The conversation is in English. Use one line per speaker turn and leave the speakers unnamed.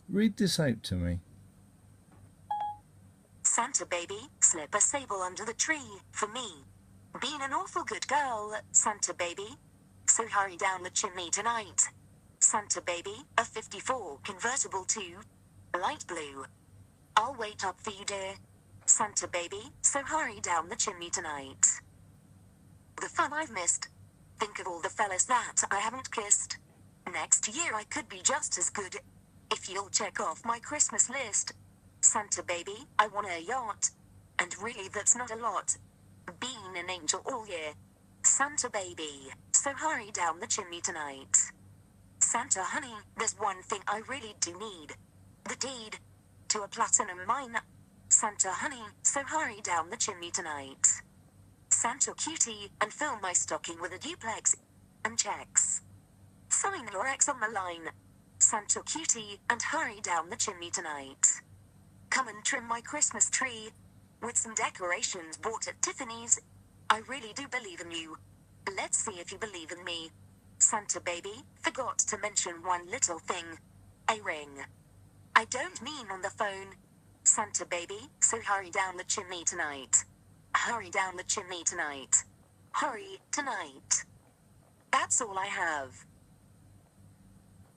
Read this out to me.
Santa baby, slip a sable under the tree, for me. Being an awful good girl, Santa baby. So hurry down the chimney tonight. Santa baby, a 54 convertible to light blue. I'll wait up for you, dear. Santa baby, so hurry down the chimney tonight. The fun I've missed. Think of all the fellas that I haven't kissed. Next year I could be just as good. If you'll check off my Christmas list. Santa baby, I want a yacht. And really that's not a lot. Being an angel all year. Santa baby, so hurry down the chimney tonight. Santa honey, there's one thing I really do need. The deed to a platinum mine. Santa honey, so hurry down the chimney tonight. Santa cutie, and fill my stocking with a duplex and checks. Sign your ex on the line. Santa cutie, and hurry down the chimney tonight. Come and trim my Christmas tree with some decorations bought at Tiffany's. I really do believe in you. Let's see if you believe in me. Santa baby, forgot to mention one little thing. A ring. I don't mean on the phone. Santa baby, so hurry down the chimney tonight. Hurry down the chimney tonight. Hurry, tonight. That's all I have.